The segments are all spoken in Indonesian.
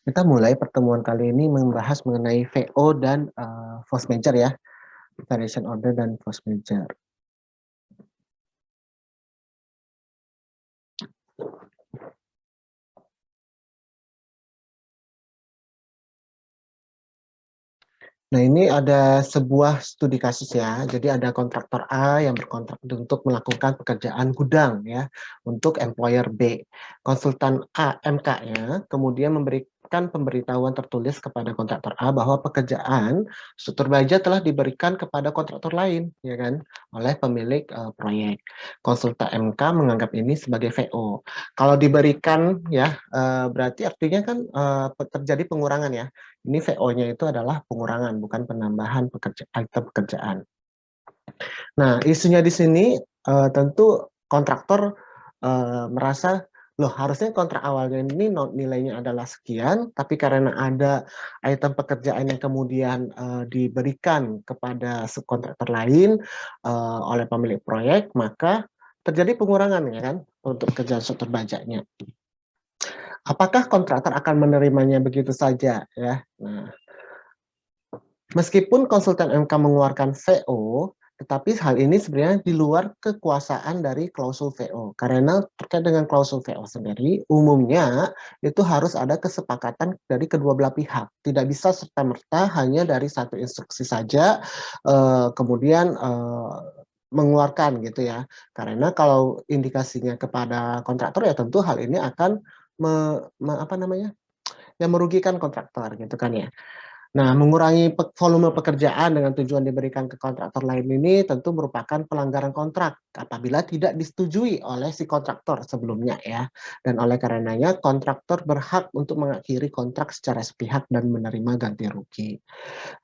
Kita mulai pertemuan kali ini membahas mengenai VO dan force major ya, variation order dan force major. Nah, ini ada sebuah studi kasus ya. Jadi ada kontraktor A yang berkontrak untuk melakukan pekerjaan gudang ya untuk employer B. Konsultan A MK-nya kemudian memberikan pemberitahuan tertulis kepada kontraktor A bahwa pekerjaan struktur baja telah diberikan kepada kontraktor lain ya kan oleh pemilik proyek. Konsultan MK menganggap ini sebagai VO. Kalau diberikan ya berarti artinya kan terjadi pengurangan ya. Ini VO-nya itu adalah pengurangan, bukan penambahan item pekerjaan. Nah, isunya di sini tentu kontraktor merasa, loh harusnya kontrak awalnya ini nilainya adalah sekian, tapi karena ada item pekerjaan yang kemudian diberikan kepada subkontraktor lain oleh pemilik proyek, maka terjadi pengurangan ya kan untuk kerjaan struktur bajaknya. Apakah kontraktor akan menerimanya begitu saja ya? Nah, meskipun konsultan MK mengeluarkan VO, tetapi hal ini sebenarnya di luar kekuasaan dari klausul VO. Karena terkait dengan klausul VO sendiri, umumnya itu harus ada kesepakatan dari kedua belah pihak. Tidak bisa serta-merta hanya dari satu instruksi saja, kemudian mengeluarkan gitu ya. Karena kalau indikasinya kepada kontraktor ya tentu hal ini akan yang merugikan kontraktor gitu kan ya. Nah, mengurangi volume pekerjaan dengan tujuan diberikan ke kontraktor lain ini tentu merupakan pelanggaran kontrak apabila tidak disetujui oleh si kontraktor sebelumnya ya. Dan oleh karenanya kontraktor berhak untuk mengakhiri kontrak secara sepihak dan menerima ganti rugi.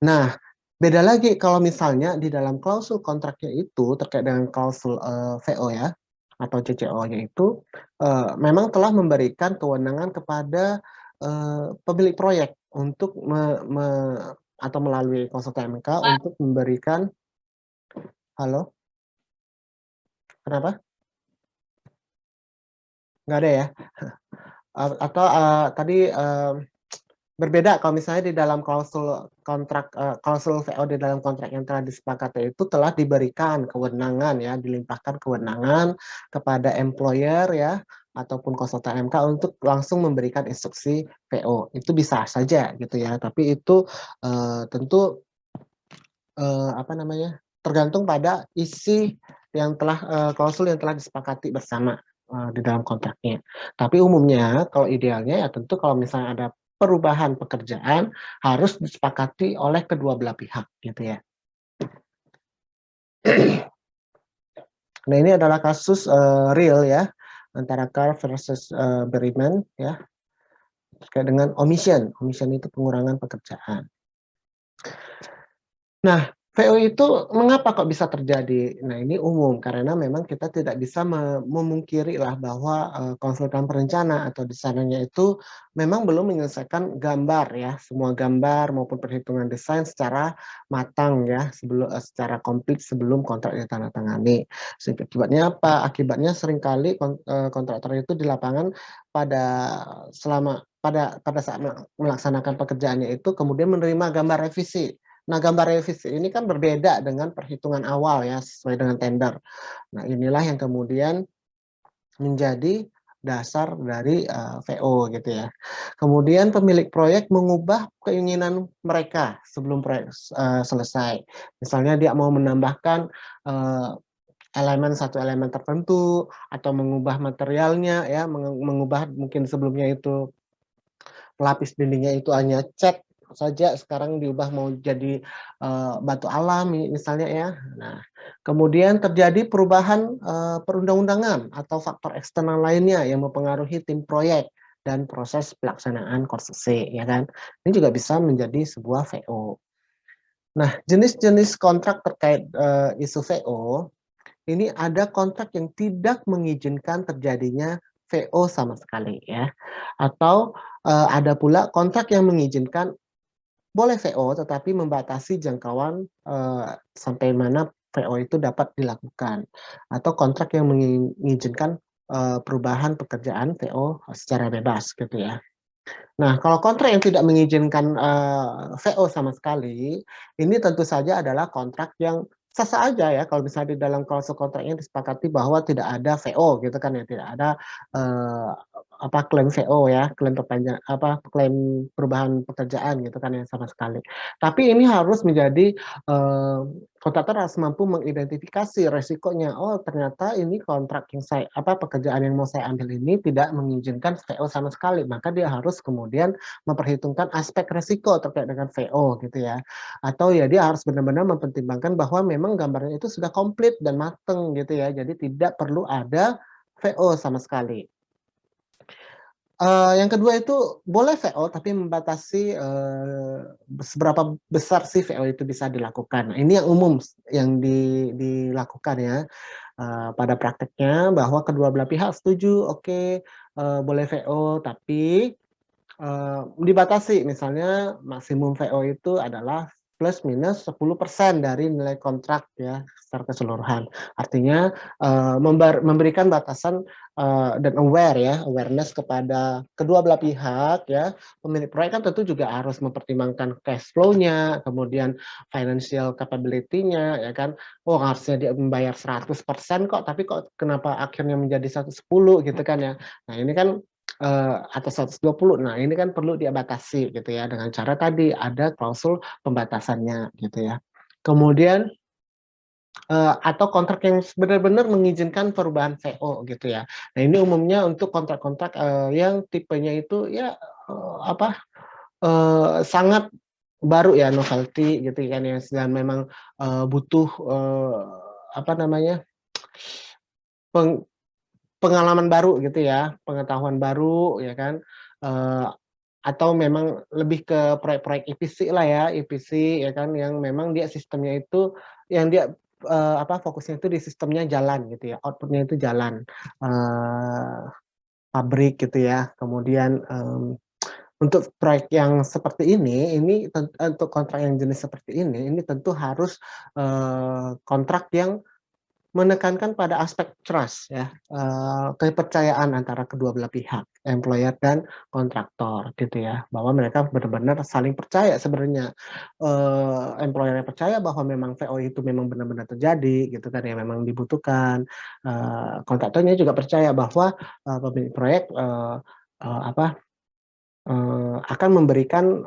Nah, beda lagi kalau misalnya di dalam klausul kontraknya itu terkait dengan klausul VO ya atau CCO-nya itu memang telah memberikan kewenangan kepada pemilik proyek untuk atau melalui konsultan MK untuk memberikan halo, kenapa? Nggak ada ya? Atau tadi berbeda kalau misalnya di dalam klausul kontrak klausul VO di dalam kontrak yang telah disepakati itu telah diberikan kewenangan ya, dilimpahkan kewenangan kepada employer ya ataupun konsultan MK untuk langsung memberikan instruksi VO. Itu bisa saja gitu ya, tapi itu tentu tergantung pada isi yang telah klausul yang telah disepakati bersama di dalam kontraknya. Tapi umumnya kalau idealnya ya tentu kalau misalnya ada perubahan pekerjaan harus disepakati oleh kedua belah pihak gitu ya. Nah, ini adalah kasus real ya antara Carr versus Berryman ya terkait dengan omission. Omission itu pengurangan pekerjaan. Nah, VO itu mengapa kok bisa terjadi? Nah, ini umum karena memang kita tidak bisa memungkiri lah bahwa konsultan perencana atau desainernya itu memang belum menyelesaikan gambar ya, semua gambar maupun perhitungan desain secara matang ya, secara komplit sebelum kontrak ditandatangani. Sehingga akibatnya apa? Akibatnya seringkali kontraktor itu di lapangan pada saat melaksanakan pekerjaannya itu kemudian menerima gambar revisi. Nah, gambar revisi ini kan berbeda dengan perhitungan awal ya, sesuai dengan tender. Nah, inilah yang kemudian menjadi dasar dari VO gitu ya. Kemudian pemilik proyek mengubah keinginan mereka sebelum proyek selesai. Misalnya dia mau menambahkan satu elemen tertentu atau mengubah materialnya ya, mengubah mungkin sebelumnya itu pelapis dindingnya itu hanya cat saja, sekarang diubah mau jadi batu alam misalnya ya. Nah, kemudian terjadi perubahan perundang-undangan atau faktor eksternal lainnya yang mempengaruhi tim proyek dan proses pelaksanaan konstruksi ya kan. Ini juga bisa menjadi sebuah VO. Nah, jenis-jenis kontrak terkait isu VO ini ada kontrak yang tidak mengizinkan terjadinya VO sama sekali ya. Atau ada pula kontrak yang mengizinkan boleh VO tetapi membatasi jangkauan sampai mana VO itu dapat dilakukan. Atau kontrak yang mengizinkan perubahan pekerjaan VO secara bebas gitu ya. Nah, kalau kontrak yang tidak mengizinkan, VO sama sekali, ini tentu saja adalah kontrak yang sah-sah aja ya, kalau misalnya di dalam klausul kontraknya disepakati bahwa tidak ada VO gitu kan ya, tidak ada, eee, klaim VO ya, klaim perubahan pekerjaan gitu kan ya, sama sekali. Tapi ini harus menjadi, kontraktor harus mampu mengidentifikasi resikonya, "Oh, ternyata ini kontrak yang pekerjaan yang mau saya ambil ini tidak mengizinkan VO sama sekali." Maka dia harus kemudian memperhitungkan aspek resiko terkait dengan VO gitu ya. Atau ya dia harus benar-benar mempertimbangkan bahwa memang gambarnya itu sudah komplit dan mateng gitu ya, jadi tidak perlu ada VO sama sekali. Yang kedua itu boleh VO tapi membatasi, seberapa besar sih VO itu bisa dilakukan. Nah, ini yang umum yang dilakukan ya, pada prakteknya bahwa kedua belah pihak setuju, oke, boleh VO tapi dibatasi, misalnya maksimum VO itu adalah plus minus 10% dari nilai kontrak ya, secara keseluruhan. Artinya, memberikan batasan, dan awareness kepada kedua belah pihak ya. Pemilik proyek kan tentu juga harus mempertimbangkan cash flow-nya, kemudian financial capability-nya ya kan. Oh, harusnya dia membayar 100% kok, tapi kok kenapa akhirnya menjadi 110 gitu kan ya. Nah, ini kan atau 120. Nah, ini kan perlu dia batasi gitu ya, dengan cara tadi ada klausul pembatasannya gitu ya. Kemudian, atau kontrak yang benar-benar mengizinkan perubahan VO gitu ya. Nah, ini umumnya untuk kontrak-kontrak, yang tipenya itu ya, sangat baru ya, novelty gitu kan ya, dan memang, butuh, apa namanya, peng pengalaman baru gitu ya, pengetahuan baru ya kan, eee, atau memang lebih ke proyek-proyek EPC lah ya, EPC ya kan, yang memang dia sistemnya itu yang dia, fokusnya itu di sistemnya jalan gitu ya, output-nya itu jalan, eee, pabrik gitu ya. Kemudian, untuk proyek yang seperti ini untuk kontrak yang jenis seperti ini tentu harus, kontrak yang menekankan pada aspek trust ya, kepercayaan antara kedua belah pihak, employer dan kontraktor gitu ya, bahwa mereka benar-benar saling percaya sebenarnya. Employer-nya percaya bahwa memang VO itu memang benar-benar terjadi gitu kan ya, memang dibutuhkan, kontraktornya juga percaya bahwa, pemilik proyek, eee, apa, akan memberikan,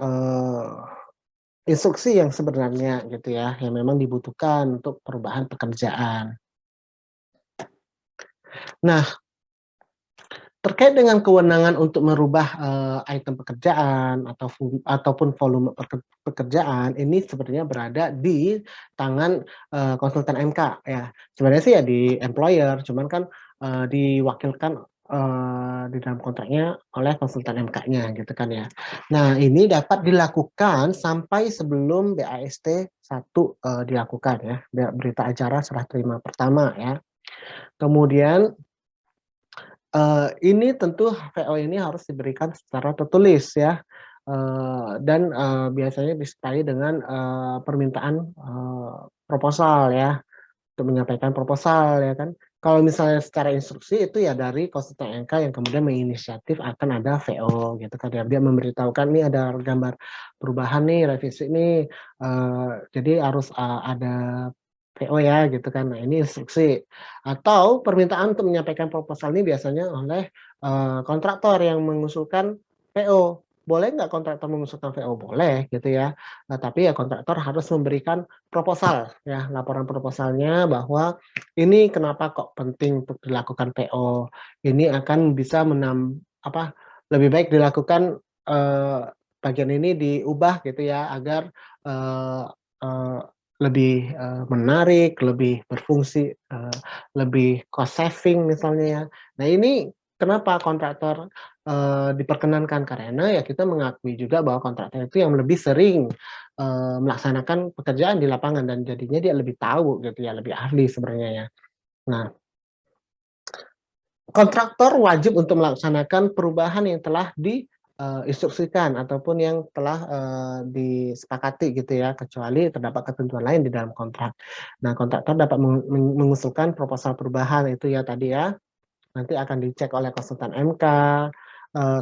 instruksi yang sebenarnya gitu ya, yang memang dibutuhkan untuk perubahan pekerjaan. Nah, terkait dengan kewenangan untuk merubah, item pekerjaan ataupun volume pekerjaan, ini sebenarnya berada di tangan, konsultan MK ya. Sebenarnya sih ya di employer, cuman kan, diwakilkan, di dalam kontraknya oleh konsultan MK-nya gitu kan ya. Nah, ini dapat dilakukan sampai sebelum BAST 1, dilakukan ya, berita acara serah terima pertama ya. Kemudian ini tentu VO ini harus diberikan secara tertulis ya, dan, biasanya disertai dengan, permintaan, proposal ya, untuk menyampaikan proposal ya kan. Kalau misalnya secara instruksi itu ya dari konsultan MK yang kemudian menginisiatif akan ada VO gitu kan ya, dia memberitahukan, "Nih ada gambar perubahan nih, revisi nih, jadi harus, ada VO ya," gitu kan. Nah, ini instruksi. Atau permintaan untuk menyampaikan proposal ini biasanya oleh, kontraktor yang mengusulkan VO. Boleh nggak kontraktor mengusulkan VO? Boleh gitu ya, tapi ya kontraktor harus memberikan proposal ya, laporan proposalnya bahwa ini kenapa kok penting untuk dilakukan PO, ini akan bisa lebih baik dilakukan, bagian ini diubah gitu ya agar, eee eee, lebih, menarik, lebih berfungsi, lebih cost saving misalnya ya. Nah, ini kenapa kontraktor, diperkenankan, karena ya kita mengakui juga bahwa kontraktor itu yang lebih sering, melaksanakan pekerjaan di lapangan dan jadinya dia lebih tahu gitu ya, lebih ahli sebenarnya ya. Nah, kontraktor wajib untuk melaksanakan perubahan yang telah instruksikan ataupun yang telah, disepakati gitu ya, kecuali terdapat ketentuan lain di dalam kontrak. Nah, kontraktor dapat mengusulkan proposal perubahan itu ya tadi ya, nanti akan dicek oleh konsultan MK,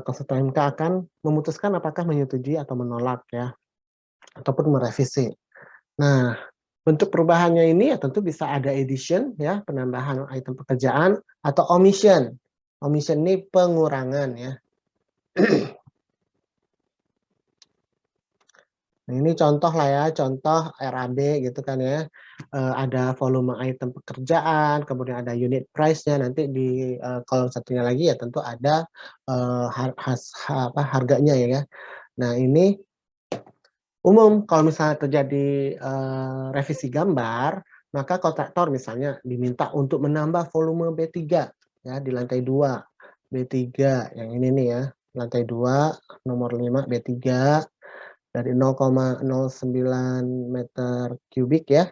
konsultan MK akan memutuskan apakah menyetujui atau menolak ya, ataupun merevisi. Nah, bentuk perubahannya ini ya tentu bisa ada addition ya, penambahan item pekerjaan, atau omission. Omission ini pengurangan ya. Nah, ini contoh lah ya, contoh RAB gitu kan ya. Ada volume item pekerjaan, kemudian ada unit price-nya, nanti di kolom satunya lagi ya tentu ada harganya ya. Nah, ini umum kalau misalnya terjadi revisi gambar, maka kontraktor misalnya diminta untuk menambah volume B3 ya di lantai 2. B3 yang ini nih ya, lantai 2 nomor 5 B3 dari 0,09 meter kubik ya,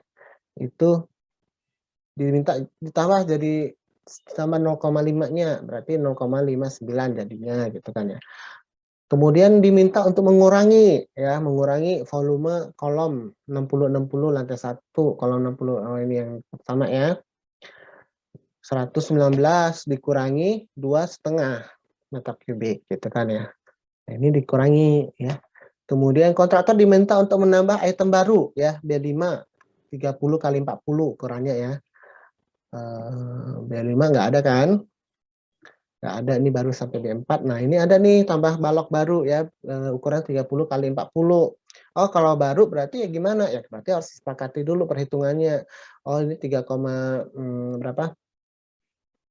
itu diminta ditambah jadi sama 0,5-nya, berarti 0,59 jadinya gitu kan ya. Kemudian diminta untuk mengurangi volume kolom 60-60 lantai 1, kolom 60 ini yang pertama ya. 119 dikurangi 2,5 meter kubik gitu kan ya. Nah, ini dikurangi ya. Kemudian kontraktor diminta untuk menambah item baru ya, B5 30 kali 40 ukurannya ya. B5 nggak ada kan? Nggak ada, ini baru sampai B4. Nah, ini ada nih tambah balok baru ya, ukuran 30 kali 40. Oh, kalau baru berarti ya gimana? Ya berarti harus disepakati dulu perhitungannya. Oh, ini 3, berapa?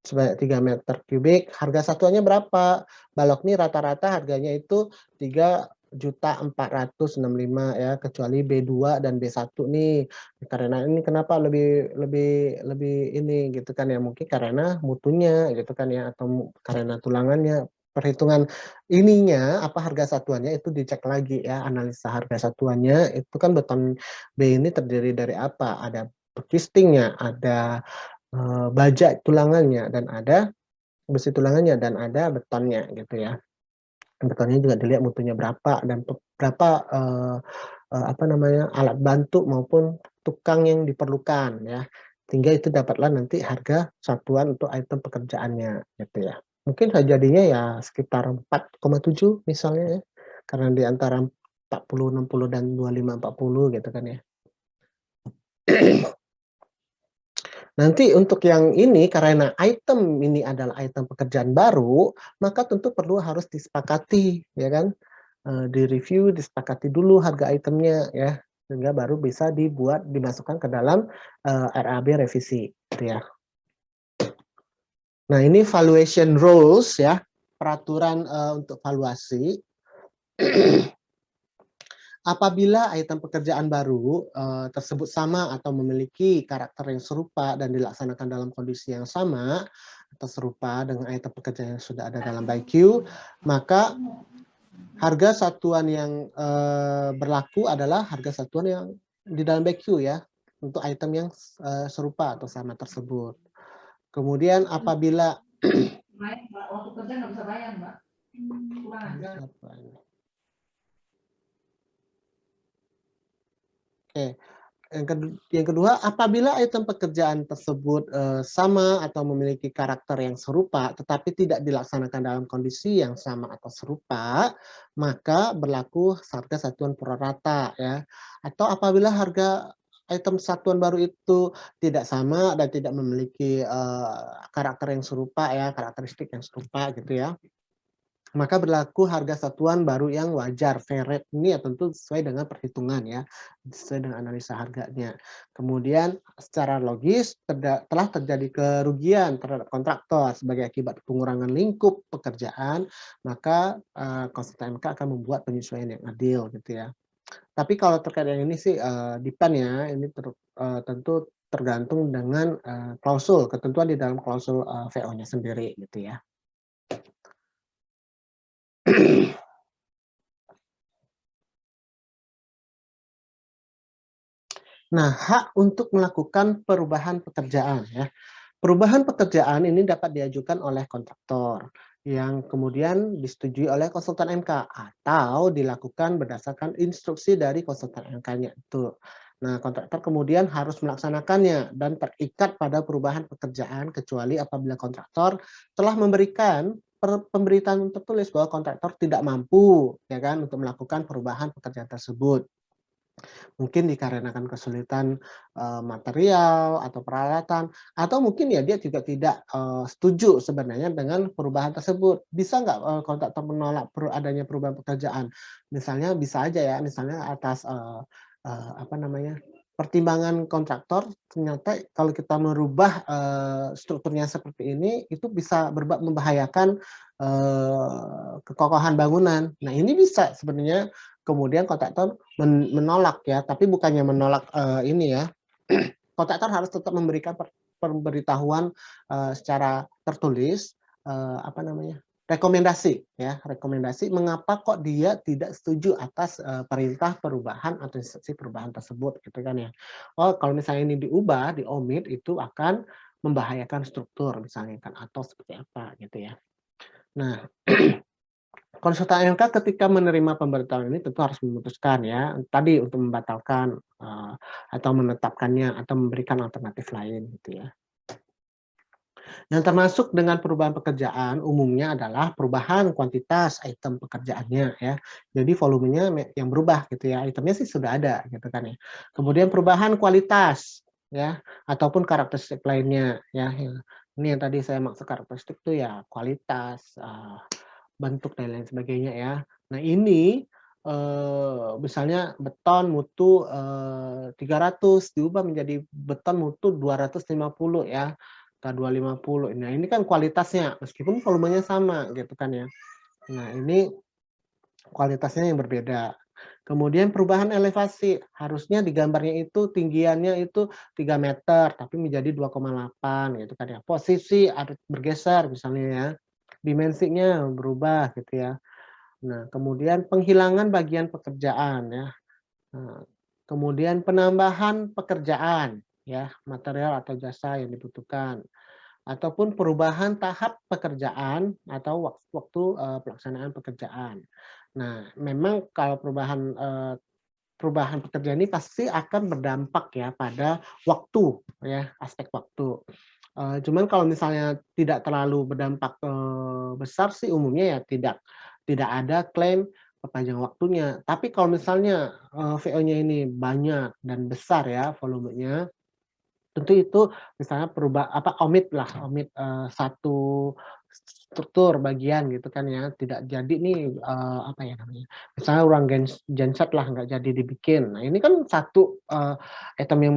Sebanyak 3 meter kubik, harga satuannya berapa? Balok ini rata-rata harganya itu 3.465.000 ya, kecuali B2 dan B1 nih. Karena ini kenapa lebih lebih lebih ini gitu kan ya, mungkin karena mutunya gitu kan ya, atau karena tulangannya. Perhitungan ininya, apa harga satuannya itu dicek lagi ya, analisa harga satuannya itu kan beton B ini terdiri dari apa? Ada casingnya, ada baja tulangannya, dan ada besi tulangannya, dan ada betonnya gitu ya. Betonnya juga dilihat mutunya berapa, dan berapa apa namanya, alat bantu maupun tukang yang diperlukan ya. Sehingga itu dapatlah nanti harga satuan untuk item pekerjaannya gitu ya. Mungkin jadinya ya sekitar 4,7 misalnya ya. Karena di antara 40, 60 dan 25, 40 gitu kan ya. Nanti untuk yang ini, karena item ini adalah item pekerjaan baru, maka tentu perlu harus disepakati, ya kan? Direview, disepakati dulu harga itemnya ya, sehingga baru bisa dimasukkan ke dalam RAB revisi, gitu ya. Nah, ini valuation rules ya, peraturan untuk valuasi. Apabila item pekerjaan baru tersebut sama atau memiliki karakter yang serupa dan dilaksanakan dalam kondisi yang sama atau serupa dengan item pekerjaan yang sudah ada dalam BYQ, maka harga satuan yang berlaku adalah harga satuan yang di dalam BYQ ya, untuk item yang serupa atau sama tersebut. Kemudian apabila waktu kerja nggak bisa bayar, Mbak. Kurang ajar. Oke. Yang kedua, apabila item pekerjaan tersebut sama atau memiliki karakter yang serupa, tetapi tidak dilaksanakan dalam kondisi yang sama atau serupa, maka berlaku harga satuan prorata ya. Atau apabila harga item satuan baru itu tidak sama dan tidak memiliki karakter yang serupa ya, karakteristik yang serupa gitu ya, maka berlaku harga satuan baru yang wajar, fair rate. Ini ya tentu sesuai dengan perhitungan ya, sesuai dengan analisa harganya. Kemudian secara logis telah terjadi kerugian terhadap kontraktor sebagai akibat pengurangan lingkup pekerjaan, maka konsultan MK akan membuat penyesuaian yang adil gitu ya. Tapi kalau terkait yang ini sih depend ya, ini tentu tergantung dengan klausul, ketentuan di dalam klausul VO-nya sendiri gitu ya. Nah, hak untuk melakukan perubahan pekerjaan ya. Perubahan pekerjaan ini dapat diajukan oleh kontraktor yang kemudian disetujui oleh konsultan MK atau dilakukan berdasarkan instruksi dari konsultan MK-nya itu. Nah, kontraktor kemudian harus melaksanakannya dan terikat pada perubahan pekerjaan kecuali apabila kontraktor telah memberikan pemberitaan tertulis bahwa kontraktor tidak mampu, ya kan, untuk melakukan perubahan pekerjaan tersebut. Mungkin dikarenakan kesulitan, material atau peralatan, atau mungkin ya dia juga tidak, setuju sebenarnya dengan perubahan tersebut. Bisa nggak, kontraktor menolak adanya perubahan pekerjaan? Misalnya bisa aja ya, misalnya atas, apa namanya, pertimbangan kontraktor ternyata kalau kita merubah, strukturnya seperti ini, itu bisa membahayakan, kekokohan bangunan. Nah, ini bisa sebenarnya kemudian kontraktor menolak ya, tapi bukannya menolak, ini ya, kontraktor harus tetap memberikan pemberitahuan, secara tertulis, apa namanya, rekomendasi ya, rekomendasi mengapa kok dia tidak setuju atas, perintah perubahan atau instruksi perubahan tersebut gitu kan ya. Oh, kalau misalnya ini diubah, diomit itu akan membahayakan struktur misalnya kan atau seperti apa gitu ya. Nah, konsultan MK ketika menerima pemberitahuan ini tentu harus memutuskan ya, tadi untuk membatalkan, atau menetapkannya atau memberikan alternatif lain gitu ya. Yang termasuk dengan perubahan pekerjaan umumnya adalah perubahan kuantitas item pekerjaannya ya. Jadi volumenya yang berubah gitu ya, itemnya sih sudah ada gitu kan ya. Kemudian perubahan kualitas ya, ataupun karakteristik lainnya ya. Ini yang tadi saya maksud karakteristik itu ya kualitas, bentuk dan lain sebagainya ya. Nah ini, misalnya beton mutu, 300 diubah menjadi beton mutu 250 ya, atau 250. Nah ini kan kualitasnya, meskipun volumenya sama gitu kan ya. Nah ini kualitasnya yang berbeda. Kemudian perubahan elevasi, harusnya di gambarnya itu tinggiannya itu 3 meter, tapi menjadi 2,8 gitu kan ya. Posisi bergeser misalnya ya, dimensinya berubah gitu ya. Nah, kemudian penghilangan bagian pekerjaan ya, kemudian penambahan pekerjaan ya, material atau jasa yang dibutuhkan, ataupun perubahan tahap pekerjaan atau waktu, pelaksanaan pekerjaan. Nah, memang kalau perubahan pekerjaan ini pasti akan berdampak ya pada waktu ya, aspek waktu. Cuman kalau misalnya tidak terlalu berdampak, besar sih umumnya ya tidak ada klaim perpanjangan waktunya. Tapi kalau misalnya, VO-nya ini banyak dan besar ya volumenya, tentu itu misalnya omit lah, omit, satu struktur bagian gitu kan ya, tidak jadi nih, apa ya namanya, misalnya ruang genset lah nggak jadi dibikin. Nah ini kan satu, item yang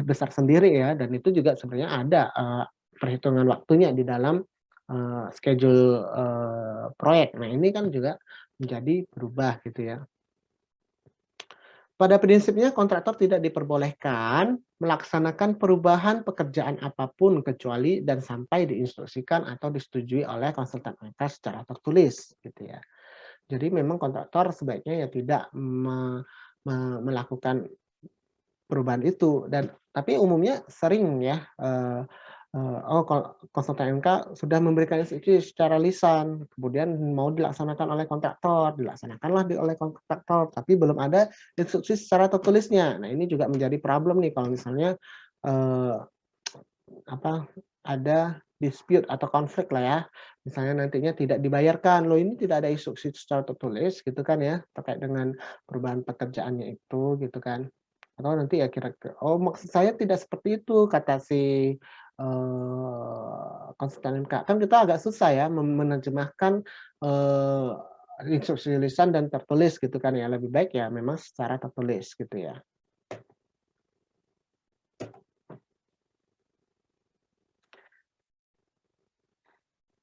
besar sendiri ya, dan itu juga sebenarnya ada, perhitungan waktunya di dalam, schedule, proyek. Nah ini kan juga menjadi berubah gitu ya. Pada prinsipnya kontraktor tidak diperbolehkan melaksanakan perubahan pekerjaan apapun kecuali dan sampai diinstruksikan atau disetujui oleh konsultan MK secara tertulis gitu ya. Jadi memang kontraktor sebaiknya ya tidak melakukan perubahan itu dan tapi umumnya sering ya, oh konsultan MK sudah memberikan instruksi secara lisan, kemudian mau dilaksanakan oleh kontraktor, dilaksanakanlah oleh kontraktor, tapi belum ada instruksi secara tertulisnya. Nah ini juga menjadi problem nih kalau misalnya, eee, apa, ada dispute atau konflik lah ya, misalnya nantinya tidak dibayarkan, "Loh ini tidak ada instruksi secara tertulis," gitu kan ya, terkait dengan perubahan pekerjaannya itu, gitu kan. Atau nanti ya "Oh maksud saya tidak seperti itu," kata si, konsultan MK. Kan kita agak susah ya menerjemahkan, eee, instruksi lisan dan tertulis gitu kan ya, lebih baik ya memang secara tertulis gitu ya.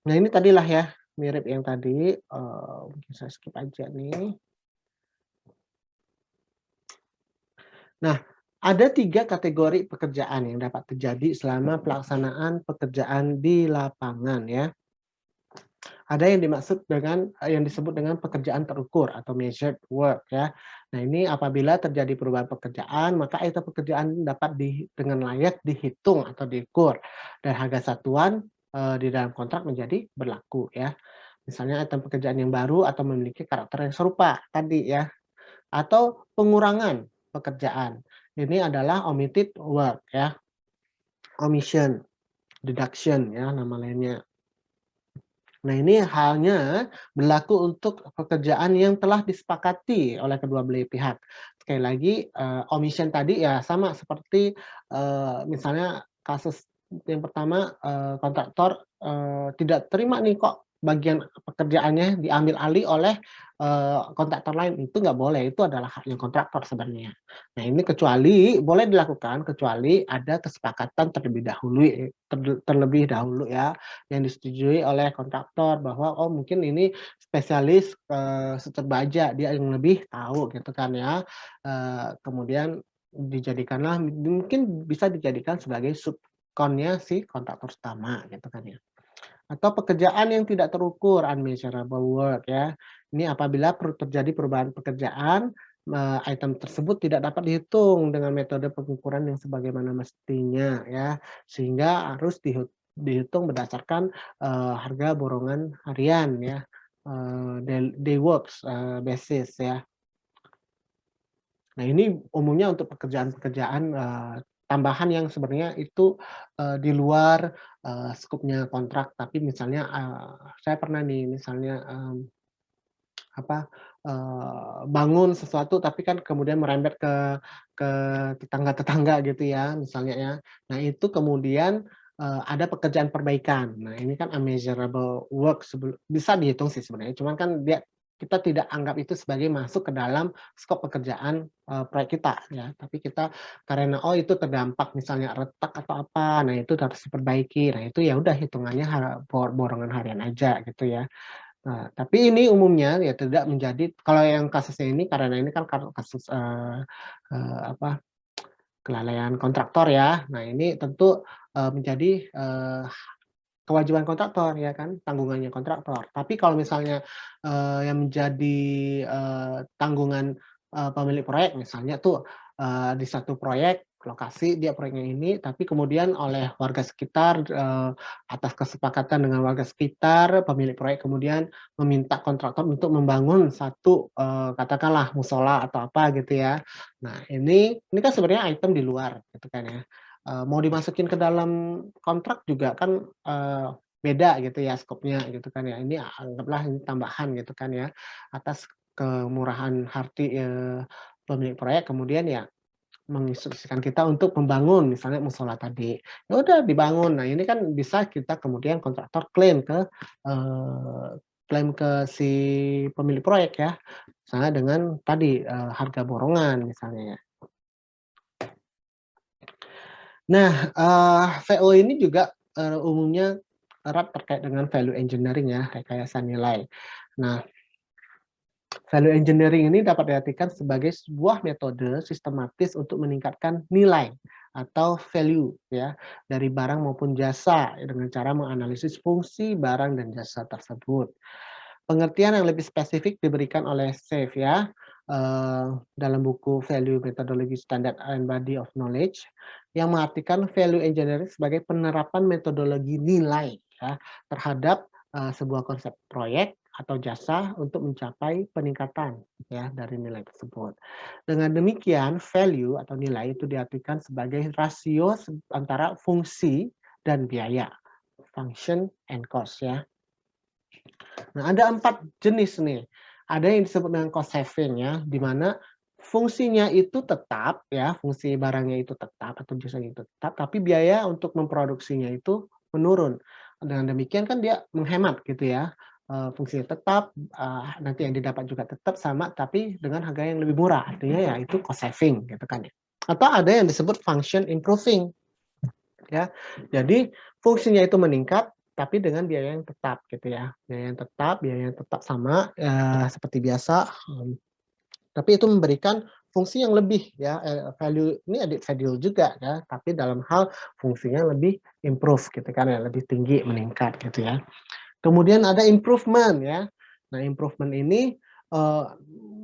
Nah ini tadilah ya, mirip yang tadi, mungkin saya skip aja nih. Nah, ada 3 kategori pekerjaan yang dapat terjadi selama pelaksanaan pekerjaan di lapangan ya. Ada yang dimaksud dengan yang disebut dengan pekerjaan terukur atau measured work ya. Nah ini apabila terjadi perubahan pekerjaan, maka itu pekerjaan dapat dengan layak dihitung atau diukur dan harga satuan, di dalam kontrak menjadi berlaku ya. Misalnya item pekerjaan yang baru atau memiliki karakter yang serupa tadi ya, atau pengurangan pekerjaan. Ini adalah omitted work ya, omission, deduction ya nama lainnya. Nah, ini halnya berlaku untuk pekerjaan yang telah disepakati oleh kedua belah pihak. Sekali lagi, omission tadi ya sama seperti, misalnya kasus yang pertama, kontraktor, tidak terima nih kok bagian pekerjaannya diambil alih oleh, kontraktor lain, itu nggak boleh, itu adalah haknya kontraktor sebenarnya. Nah, ini kecuali boleh dilakukan kecuali ada kesepakatan terlebih dahulu ya, yang disetujui oleh kontraktor bahwa, oh mungkin ini spesialis, struktur baja, dia yang lebih tahu gitu kan ya. Kemudian dijadikanlah mungkin bisa dijadikan sebagai subkonnya si kontraktor utama gitu kan ya. Atau pekerjaan yang tidak terukur, unmeasurable work ya. Ini apabila terjadi perubahan pekerjaan, item tersebut tidak dapat dihitung dengan metode pengukuran yang sebagaimana mestinya ya, sehingga harus dihitung berdasarkan, harga borongan harian ya, day works, basis ya. Nah, ini umumnya untuk pekerjaan-pekerjaan, tambahan yang sebenarnya itu, di luar, skupnya kontrak, tapi misalnya, saya pernah nih misalnya, apa, bangun sesuatu tapi kan kemudian merembet ke tetangga-tetangga gitu ya, misalnya ya. Nah, itu kemudian, ada pekerjaan perbaikan. Nah, ini kan unmeasurable work bisa dihitung sih sebenarnya, cuman kan kita tidak anggap itu sebagai masuk ke dalam skop pekerjaan, proyek kita ya, tapi kita karena, oh itu terdampak misalnya retak atau apa, nah itu harus diperbaiki. Nah, itu ya udah hitungannya borongan harian aja gitu ya. Nah, tapi ini umumnya ya tidak menjadi kalau yang kasusnya ini karena ini kan kasus, apa, kelalaian kontraktor ya. Nah, ini tentu, menjadi, kewajiban kontraktor ya kan, tanggungannya kontraktor. Tapi kalau misalnya, yang menjadi, tanggungan, pemilik proyek misalnya tuh, di satu proyek lokasi dia proyeknya ini, tapi kemudian oleh warga sekitar, atas kesepakatan dengan warga sekitar, pemilik proyek kemudian meminta kontraktor untuk membangun satu, katakanlah musola atau apa gitu ya. Nah, ini kan sebenarnya item di luar gitu kan ya. Mau dimasukin ke dalam kontrak juga kan, beda gitu ya skopnya gitu kan ya. Ini anggaplah ini tambahan gitu kan ya, atas kemurahan hati, pemilik proyek kemudian ya menginstruksikan kita untuk membangun misalnya musola tadi. Ya udah dibangun. Nah, ini kan bisa kita kemudian kontraktor klaim ke si pemilik proyek ya, misalnya dengan tadi, harga borongan misalnya ya. Nah, VO ini juga, umumnya erat terkait dengan value engineering ya, rekayasa nilai. Nah, value engineering ini dapat diartikan sebagai sebuah metode sistematis untuk meningkatkan nilai atau value ya dari barang maupun jasa dengan cara menganalisis fungsi barang dan jasa tersebut. Pengertian yang lebih spesifik diberikan oleh SAFE ya, dalam buku Value Methodology Standard and Body of Knowledge, yang mengartikan value engineering sebagai penerapan metodologi nilai ya, terhadap, sebuah konsep proyek atau jasa untuk mencapai peningkatan ya dari nilai tersebut. Dengan demikian, value atau nilai itu diartikan sebagai rasio antara fungsi dan biaya, function and cost ya. Nah, ada 4 jenis nih. Ada yang disebut dengan cost saving ya, di mana fungsinya itu tetap ya, fungsi barangnya itu tetap atau jasanya itu tetap, tapi biaya untuk memproduksinya itu menurun. Dengan demikian kan dia menghemat gitu ya, fungsinya tetap, nanti yang didapat juga tetap sama, tapi dengan harga yang lebih murah. Artinya ya itu cost saving gitu kan ya. Atau ada yang disebut function improving ya. Jadi fungsinya itu meningkat, tapi dengan biaya yang tetap gitu ya. Biaya yang tetap sama, seperti biasa, tapi itu memberikan fungsi yang lebih ya, value ini added value juga ya, tapi dalam hal fungsinya lebih improve gitu kan ya, lebih tinggi, meningkat gitu ya. Kemudian ada improvement ya. Nah, improvement ini,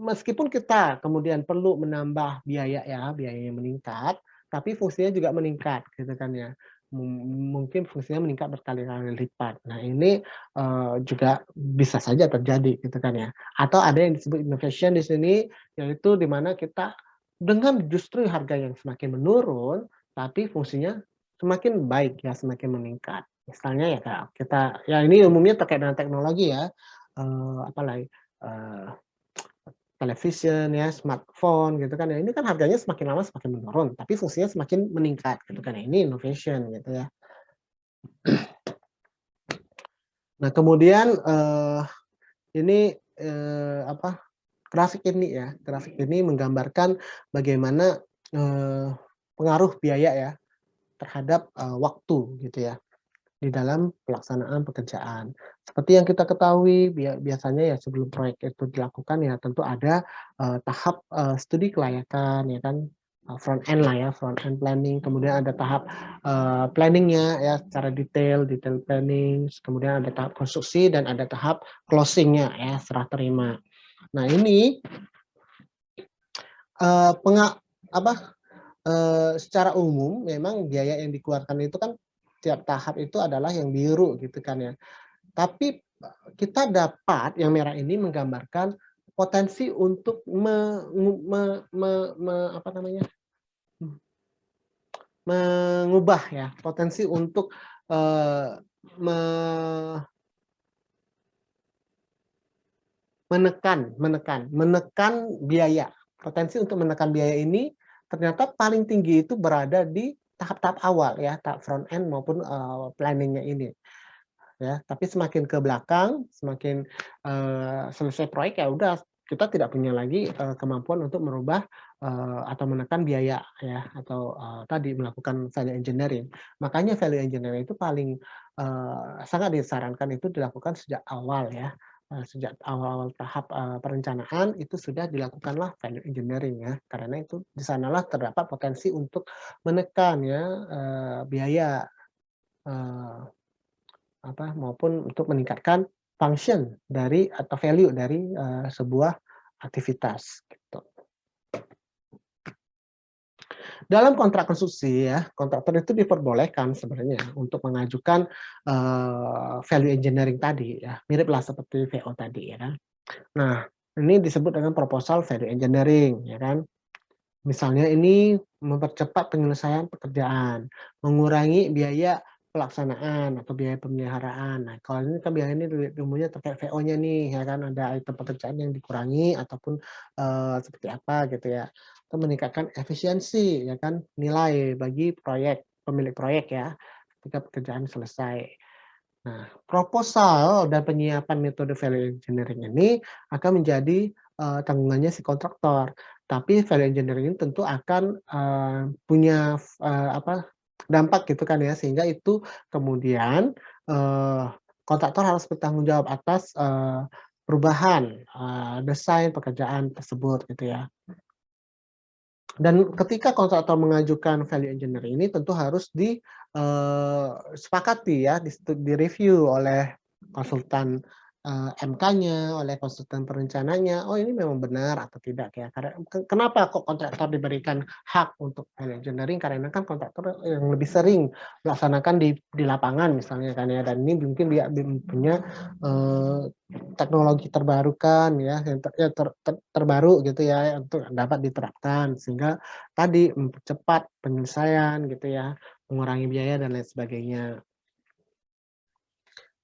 meskipun kita kemudian perlu menambah biaya ya, biayanya meningkat, tapi fungsinya juga meningkat gitu kan ya. Mungkin fungsinya meningkat berkali-kali lipat. Nah, ini, juga bisa saja terjadi gitu kan ya. Atau ada yang disebut innovation di sini, yaitu di mana kita dengan justru harga yang semakin menurun, tapi fungsinya semakin baik ya, semakin meningkat. Misalnya ya kita ya ini umumnya terkait dengan teknologi ya, apalagi television ya, smartphone gitu kan ya, ini kan harganya semakin lama semakin menurun, tapi fungsinya semakin meningkat gitu kan ya, ini innovation gitu ya. Nah kemudian, ini, grafik ini menggambarkan bagaimana, pengaruh biaya ya terhadap, waktu gitu ya. Di dalam pelaksanaan pekerjaan. Seperti yang kita ketahui biasanya ya sebelum proyek itu dilakukan ya tentu ada, tahap, studi kelayakan ya kan, front end lah ya, front end planning, kemudian ada tahap, planning-nya ya secara detail planning, kemudian ada tahap konstruksi dan ada tahap closing-nya ya, serah terima. Nah ini, eee, penga apa, secara umum memang biaya yang dikeluarkan itu kan tiap tahap itu adalah yang biru gitu kan ya. Tapi kita dapat yang merah ini menggambarkan potensi untuk apa namanya, mengubah ya, potensi untuk, eee, me menekan biaya. Potensi untuk menekan biaya ini ternyata paling tinggi itu berada di tahap-tahap awal ya, tahap front end maupun, planning-nya ini. Ya, tapi semakin ke belakang, semakin, selesai proyek ya udah kita tidak punya lagi, kemampuan untuk merubah, atau menekan biaya ya atau, tadi melakukan value engineering. Makanya value engineering itu paling, sangat disarankan itu dilakukan sejak awal ya, sejak awal-awal tahap, perencanaan itu sudah dilakukanlah value engineering ya, karena itu di sanalah terdapat potensi untuk menekan ya, biaya, eee maupun untuk meningkatkan function dari atau value dari, sebuah aktivitas, gitu. Dalam kontrak konstruksi ya, kontraktor itu diperbolehkan sebenarnya untuk mengajukan, value engineering tadi ya, miriplah seperti VO tadi ya kan. Nah, ini disebut dengan proposal value engineering ya kan. Misalnya ini mempercepat penyelesaian pekerjaan, mengurangi biaya pelaksanaan atau biaya pemeliharaan. Nah, kalau ini kan biaya ini umumnya terkait VO-nya nih, ya kan, ada item pekerjaan yang dikurangi ataupun, seperti apa gitu ya. Atau meningkatkan efisiensi, ya kan, nilai bagi pemilik proyek ya, ketika pekerjaan selesai. Nah, proposal dan penyiapan metode value engineering ini akan menjadi, tanggungannya si kontraktor. Tapi value engineering ini tentu akan, punya dampak gitu kan ya, sehingga itu kemudian, eee, kontraktor harus bertanggung jawab atas, perubahan, desain pekerjaan tersebut gitu ya. Dan ketika kontraktor mengajukan value engineering ini tentu harus disepakati ya, direview oleh konsultan, MK-nya, oleh konsultan perencananya, oh ini memang benar atau tidak ya, karena kenapa kok kontraktor diberikan hak untuk value engineering, karena kan kontraktor yang lebih sering melaksanakan di lapangan misalnya kan ya, dan ini mungkin dia punya, eee, teknologi terbarukan ya, yang terbaru gitu ya, untuk dapat diterapkan sehingga tadi mempercepat penyelesaian gitu ya, mengurangi biaya dan lain sebagainya.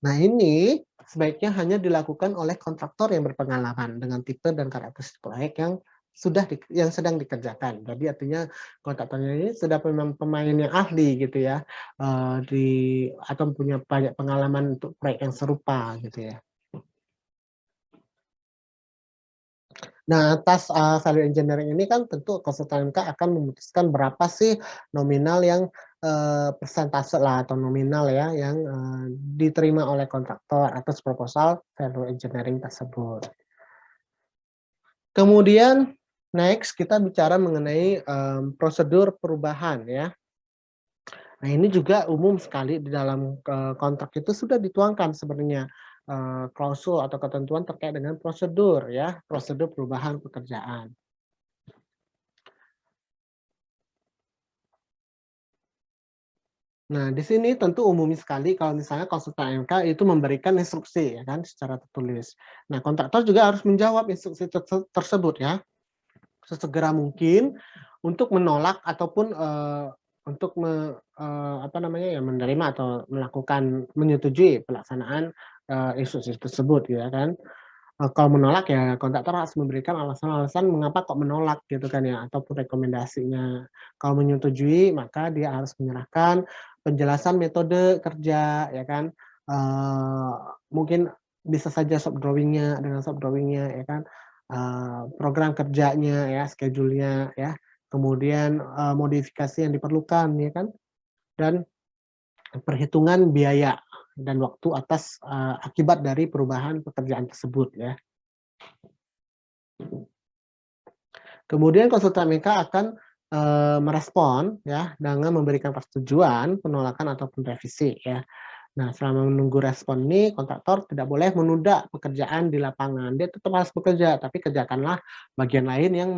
Nah ini sebaiknya hanya dilakukan oleh kontraktor yang berpengalaman dengan tipe dan karakteristik proyek yang sedang dikerjakan. Jadi artinya kontraktornya ini sudah memang pemain yang ahli gitu ya, atau punya banyak pengalaman untuk proyek yang serupa gitu ya. Nah, atas, value engineering ini kan tentu konsultan MK akan memutuskan berapa sih nominal yang, persentase lah atau nominal ya yang, diterima oleh kontraktor atas proposal value engineering tersebut. Kemudian next kita bicara mengenai, prosedur perubahan ya. Nah ini juga umum sekali di dalam, kontrak itu sudah dituangkan sebenarnya, klausul atau ketentuan terkait dengan prosedur ya, prosedur perubahan pekerjaan. Nah, di sini tentu umum sekali kalau misalnya konsultan MK itu memberikan instruksi ya kan secara tertulis. Nah, kontraktor juga harus menjawab instruksi tersebut ya, sesegera mungkin untuk menolak ataupun, apa namanya ya, menerima atau melakukan menyetujui pelaksanaan, instruksi tersebut ya kan. Kalau menolak ya kontraktor harus memberikan alasan-alasan mengapa kok menolak gitu kan ya, ataupun rekomendasinya. Kalau menyetujui maka dia harus menyerahkan penjelasan metode kerja ya kan, eee, mungkin bisa saja shop drawing-nya, dengan shop drawing-nya ya kan, program kerjanya ya, schedule-nya ya, kemudian, modifikasi yang diperlukan ya kan, dan perhitungan biaya dan waktu atas, akibat dari perubahan pekerjaan tersebut ya. Kemudian konsultan MK akan, merespon ya dengan memberikan persetujuan, penolakan ataupun revisi ya. Nah, selama menunggu respon ini kontraktor tidak boleh menunda pekerjaan di lapangan. Dia tetap harus bekerja, tapi kerjakanlah bagian lain yang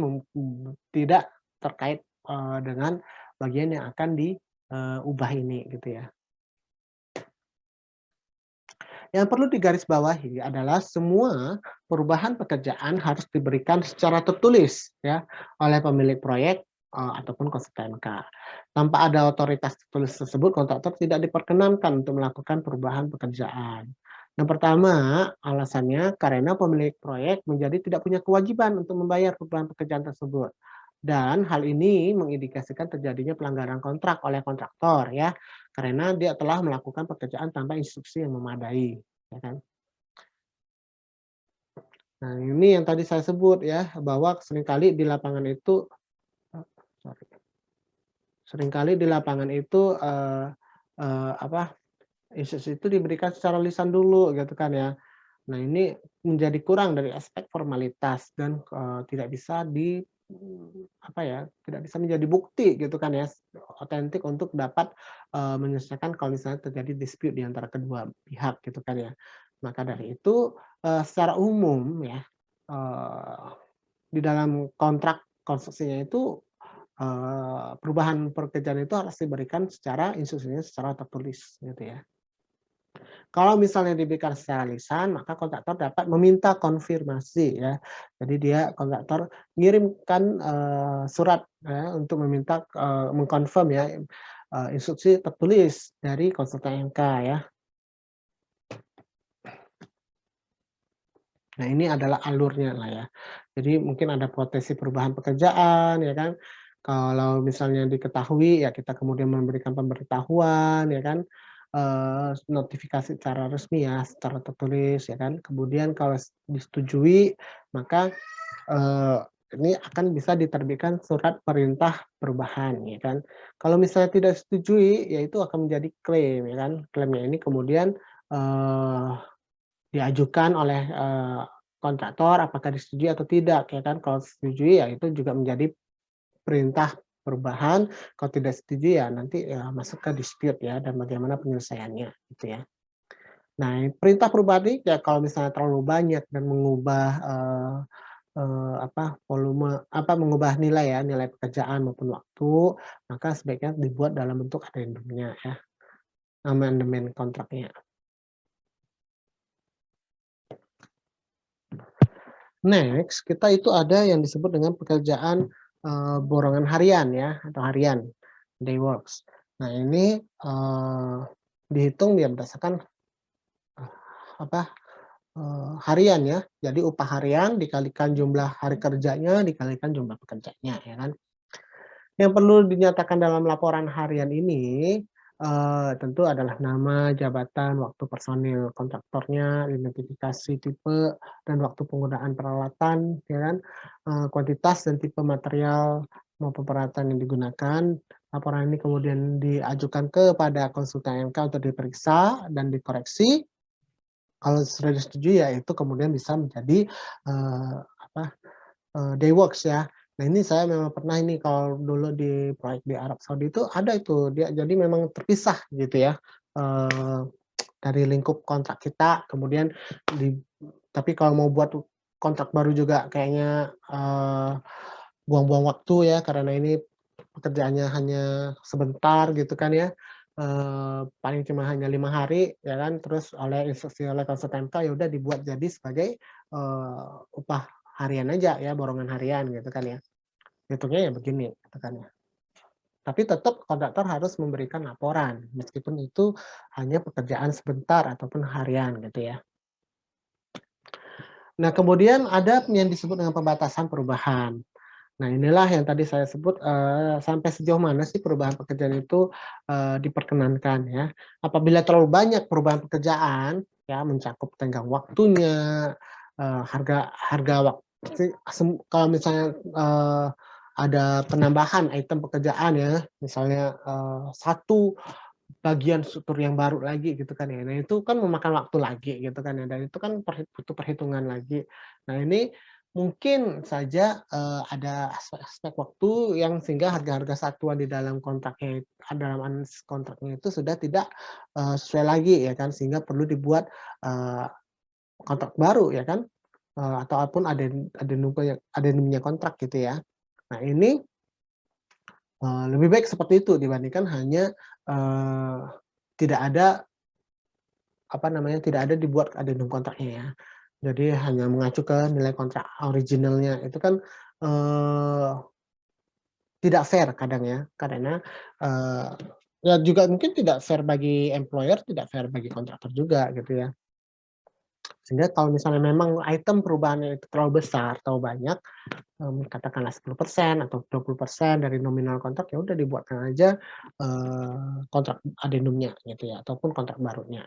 tidak terkait, dengan bagian yang akan diubah ini gitu ya. Yang perlu digarisbawahi adalah semua perubahan pekerjaan harus diberikan secara tertulis ya oleh pemilik proyek, ataupun konsultan K. Tanpa ada otoritas tertulis tersebut, kontraktor tidak diperkenankan untuk melakukan perubahan pekerjaan. Yang pertama, alasannya karena pemilik proyek menjadi tidak punya kewajiban untuk membayar perubahan pekerjaan tersebut. Dan hal ini mengindikasikan terjadinya pelanggaran kontrak oleh kontraktor ya, karena dia telah melakukan pekerjaan tanpa instruksi yang memadai, ya kan. Nah, ini yang tadi saya sebut ya, bahwa seringkali di lapangan itu, seringkali di lapangan itu, apa, instruksi itu diberikan secara lisan dulu gitu kan ya. Nah, ini menjadi kurang dari aspek formalitas dan, tidak bisa apa ya, tidak bisa menjadi bukti gitu kan ya, otentik untuk dapat, menyelesaikan kalau misalnya terjadi dispute di antara kedua pihak gitu kan ya. Maka dari itu, secara umum ya, eee, di dalam kontrak konstruksinya itu, perubahan pekerjaan itu harus diberikan secara instruksinya secara tertulis gitu ya. Kalau misalnya diberikan secara lisan, maka kontraktor dapat meminta konfirmasi ya. Jadi dia kontraktor ngirimkan, surat ya untuk meminta, mengkonfirm ya, instruksi tertulis dari konsultan MK ya. Nah, ini adalah alurnya lah ya. Jadi mungkin ada potensi perubahan pekerjaan ya kan. Kalau misalnya diketahui ya kita kemudian memberikan pemberitahuan ya kan, notifikasi secara resmi ya, secara tertulis ya kan. Kemudian kalau disetujui maka, eee, ini akan bisa diterbitkan surat perintah perubahan ya kan. Kalau misalnya tidak disetujui, ya itu akan menjadi klaim ya kan. Klaimnya ini kemudian, eee diajukan oleh, kontraktor apakah disetujui atau tidak ya kan. Kalau disetujui ya itu juga menjadi perintah perubahan, kalau tidak setuju ya nanti ya masuk ke dispute ya dan bagaimana penyelesaiannya gitu ya. Nah, perintah perubahan ini ya kalau misalnya terlalu banyak dan mengubah, apa, volume apa, mengubah nilai ya, nilai pekerjaan maupun waktu, maka sebaiknya dibuat dalam bentuk adendumnya ya, amandemen kontraknya. Next, kita itu ada yang disebut dengan pekerjaan, borongan harian ya, atau harian, day works. Nah ini, dihitung ya berdasarkan, apa, harian ya. Jadi upah harian dikalikan jumlah hari kerjanya, dikalikan jumlah pekerjanya, ya kan. Yang perlu dinyatakan dalam laporan harian ini, tentu adalah nama, jabatan, waktu personil kontraktornya, identifikasi tipe, dan waktu penggunaan peralatan, ya kan, kuantitas dan tipe material maupun peralatan yang digunakan. Laporan ini kemudian diajukan kepada konsultan MK untuk diperiksa dan dikoreksi. Kalau sudah disetujui, ya itu kemudian bisa menjadi, apa, day works ya. Nah ini saya memang pernah ini kalau dulu di proyek di Arab Saudi itu ada itu, dia jadi memang terpisah gitu ya, eee, dari lingkup kontrak kita, kemudian di tapi kalau mau buat kontrak baru juga kayaknya, buang-buang waktu ya, karena ini pekerjaannya hanya sebentar gitu kan ya, paling cuma hanya 5 hari ya kan, terus oleh instruksi oleh konsultan MK ya udah dibuat jadi sebagai, upah harian aja ya, borongan harian gitu kan ya. Hitungnya ya begini gitu kan ya. Tapi tetap kontraktor harus memberikan laporan, meskipun itu hanya pekerjaan sebentar ataupun harian gitu ya. Nah, kemudian ada yang disebut dengan pembatasan perubahan. Nah, inilah yang tadi saya sebut, sampai sejauh mana sih perubahan pekerjaan itu, diperkenankan ya. Apabila terlalu banyak perubahan pekerjaan, ya mencakup tenggang waktunya, harga harga kalau misalnya, ada penambahan item pekerjaan ya, misalnya, 1 bagian struktur yang baru lagi gitu kan ya. Nah, itu kan memakan waktu lagi gitu kan ya, dan itu kan butuh perhitungan lagi. Nah, ini mungkin saja, ada aspek-aspek waktu yang sehingga harga-harga satuan di dalam kontraknya dalam analisis kontraknya itu sudah tidak, sesuai lagi ya kan, sehingga perlu dibuat, eee, kontrak baru ya kan, ataupun adendumnya kontrak gitu ya. Nah, ini lebih baik seperti itu dibandingkan hanya, eee, tidak ada, apa namanya, tidak ada dibuat addendum kontraknya ya. Jadi hanya mengacu ke nilai kontrak originalnya, itu kan, eee, tidak fair kadang ya, karena, eee, ya juga mungkin tidak fair bagi employer, tidak fair bagi kontraktor juga gitu ya. Sehingga kalau misalnya memang item perubahannya itu terlalu besar, terlalu banyak, katakanlah 10% atau 20% dari nominal kontrak, ya udah dibuatkan aja, kontrak adendumnya gitu ya, ataupun kontrak barunya.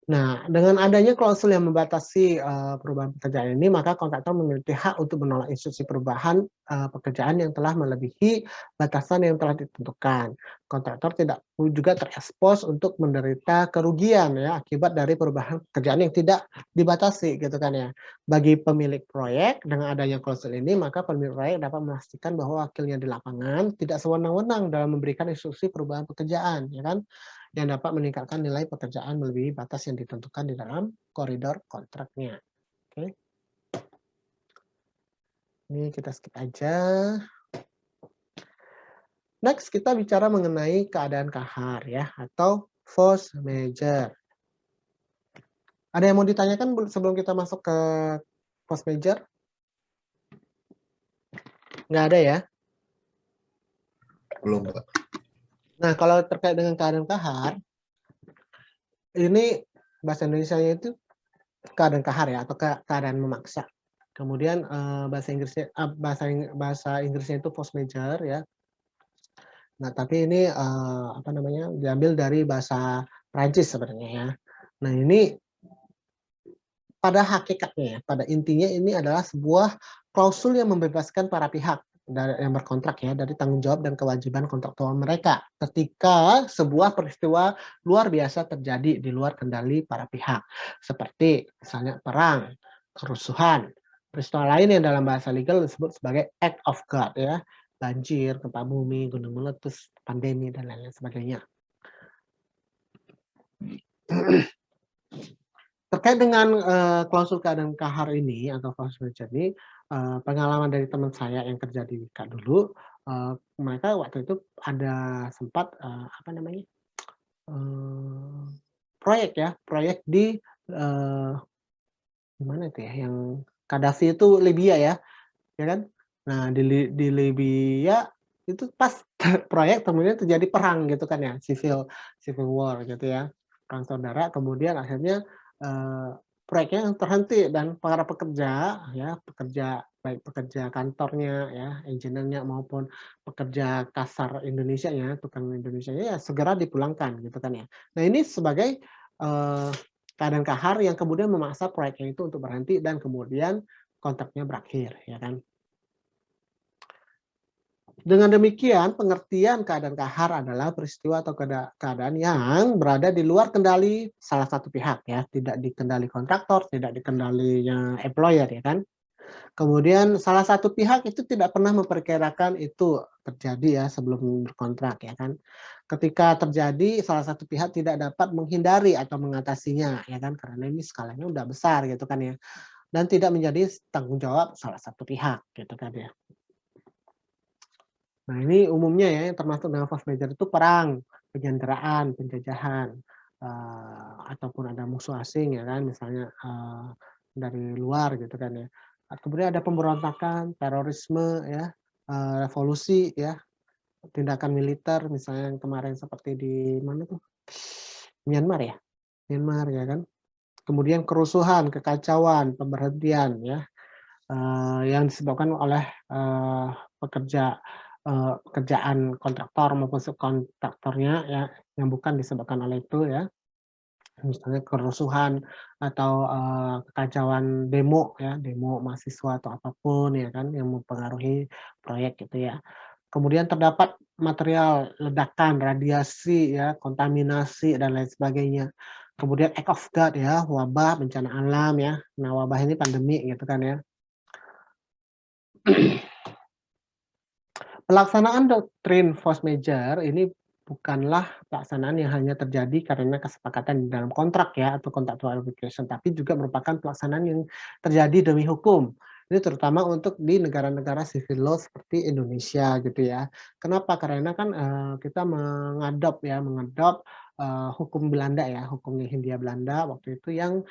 Nah, dengan adanya klausul yang membatasi, perubahan pekerjaan ini, maka kontraktor memiliki hak untuk menolak instruksi perubahan, pekerjaan yang telah melebihi batasan yang telah ditentukan. Kontraktor tidak perlu juga terekspos untuk menderita kerugian ya, akibat dari perubahan pekerjaan yang tidak dibatasi gitu kan ya. Bagi pemilik proyek, dengan adanya klausul ini, maka pemilik proyek dapat memastikan bahwa wakilnya di lapangan tidak sewenang-wenang dalam memberikan instruksi perubahan pekerjaan, ya kan? Yang dapat meningkatkan nilai pekerjaan melebihi batas yang ditentukan di dalam koridor kontraknya. Oke, ini kita skip aja. Next, kita bicara mengenai keadaan kahar ya, atau force majeure. Ada yang mau ditanyakan sebelum kita masuk ke force majeure? Nggak ada ya? Belum, Pak. Nah, kalau terkait dengan keadaan kahar, ini bahasa Indonesianya itu keadaan kahar ya, atau keadaan memaksa. Kemudian, bahasa Inggrisnya itu force majeure ya. Nah, tapi ini, apa namanya, diambil dari bahasa Prancis sebenarnya ya. Nah, ini pada hakikatnya ya, pada intinya ini adalah sebuah klausul yang membebaskan para pihak yang berkontrak ya, dari tanggung jawab dan kewajiban kontraktual mereka ketika sebuah peristiwa luar biasa terjadi di luar kendali para pihak. Seperti misalnya perang, kerusuhan, peristiwa lain yang dalam bahasa legal disebut sebagai act of God ya, banjir, gempa bumi, gunung meletus, pandemi, dan lain-lain sebagainya. Terkait dengan, klausul keadaan kahar ini atau force majeure ini, pengalaman dari teman saya yang kerja di WIKA dulu, mereka waktu itu ada sempat, apa namanya, eee, proyek ya, proyek di, eee, di mana itu ya, yang Qaddafi itu Libya ya, ya kan? Nah, di Libya itu pas proyek kemudian terjadi perang gitu kan ya, civil civil war gitu ya, perang saudara, kemudian akhirnya, eee, proyeknya terhenti dan para pekerja ya, baik pekerja kantornya ya, engineer-nya maupun pekerja kasar Indonesianya, tukang Indonesianya ya segera dipulangkan gitu kan ya. Nah, ini sebagai, keadaan kahar yang kemudian memaksa proyeknya itu untuk berhenti dan kemudian kontraknya berakhir ya kan. Dengan demikian, pengertian keadaan kahar adalah peristiwa atau keadaan yang berada di luar kendali salah satu pihak ya, tidak dikendali kontraktor, tidak dikendalinya employer ya kan. Kemudian salah satu pihak itu tidak pernah memperkirakan itu terjadi ya sebelum berkontrak ya kan. Ketika terjadi salah satu pihak tidak dapat menghindari atau mengatasinya ya kan, karena ini skalanya udah besar gitu kan ya. Dan tidak menjadi tanggung jawab salah satu pihak gitu kan ya. Nah, ini umumnya ya yang termasuk dalam force majeure itu perang, penyanderaan, penjajahan, ataupun ada musuh asing ya kan, misalnya, dari luar gitu kan ya. Kemudian ada pemberontakan, terorisme ya, revolusi ya, tindakan militer misalnya yang kemarin seperti di mana tuh, Myanmar ya? Myanmar ya kan. Kemudian kerusuhan, kekacauan, pemberhentian ya, yang disebabkan oleh, pekerja pekerjaan kontraktor maupun subkontraktornya ya, yang bukan disebabkan oleh itu ya. Misalnya kerusuhan atau, kekacauan demo ya, demo mahasiswa atau apapun ya kan yang mempengaruhi proyek gitu ya. Kemudian terdapat material ledakan, radiasi ya, kontaminasi dan lain sebagainya. Kemudian act of God ya, wabah, bencana alam ya. Nah, wabah ini pandemi gitu kan ya. Pelaksanaan doktrin force majeure ini bukanlah pelaksanaan yang hanya terjadi karena kesepakatan di dalam kontrak ya atau contractual obligation, tapi juga merupakan pelaksanaan yang terjadi demi hukum. Ini terutama untuk di negara-negara civil law seperti Indonesia gitu ya. Kenapa? Karena kan, kita mengadop, hukum Belanda ya, hukum Hindia Belanda waktu itu yang,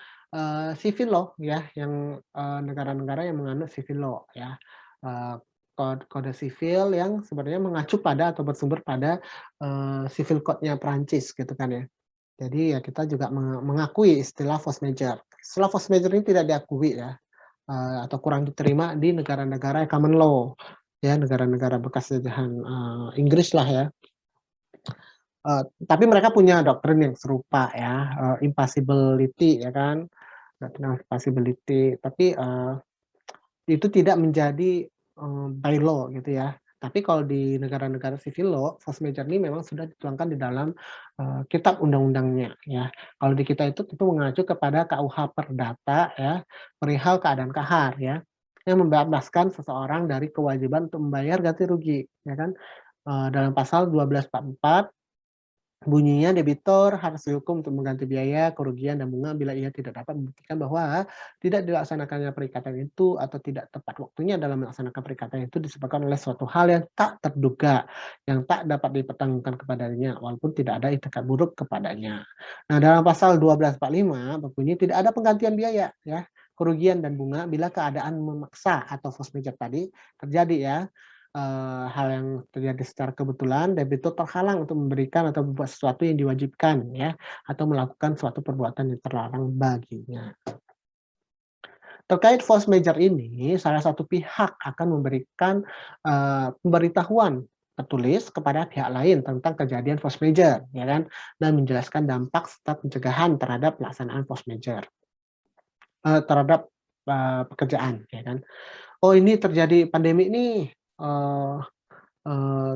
civil law ya, yang, negara-negara yang menganut civil law ya. Eee kode sipil yang sebenarnya mengacu pada atau bersumber pada, Civil Code-nya Perancis gitu kan ya. Jadi ya kita juga mengakui istilah force majeure. Istilah force majeure ini tidak diakui ya, atau kurang diterima di negara-negara common law, ya negara-negara bekas jajahan, Inggris lah ya. Tapi mereka punya doktrin yang serupa ya, impassibility ya kan, doktrin impassibility. Tapi, itu tidak menjadi, by law gitu ya. Tapi kalau di negara-negara civil law, force majeure ini memang sudah dituangkan di dalam, kitab undang-undangnya ya. Kalau di kita itu tentu mengacu kepada KUH Perdata ya, perihal keadaan kahar ya, yang membebaskan seseorang dari kewajiban untuk membayar ganti rugi ya kan. Dalam pasal 1244 bunyinya debitur harus dihukum untuk mengganti biaya, kerugian, dan bunga bila ia tidak dapat membuktikan bahwa tidak dilaksanakannya perikatan itu atau tidak tepat waktunya dalam melaksanakan perikatan itu disebabkan oleh suatu hal yang tak terduga, yang tak dapat dipertanggungjawabkan kepadanya, walaupun tidak ada itikat buruk kepadanya. Nah, dalam pasal 1245 berbunyi tidak ada penggantian biaya, ya, kerugian dan bunga bila keadaan memaksa atau force majeure tadi terjadi ya. Hal yang terjadi secara kebetulan, debitur terhalang untuk memberikan atau berbuat sesuatu yang diwajibkan ya, atau melakukan suatu perbuatan yang terlarang baginya. Terkait force majeure ini, salah satu pihak akan memberikan, pemberitahuan tertulis kepada pihak lain tentang kejadian force majeure, ya kan, dan menjelaskan dampak serta pencegahan terhadap pelaksanaan force majeure, terhadap, pekerjaan, ya kan. "Oh, ini terjadi pandemi nih," eee eee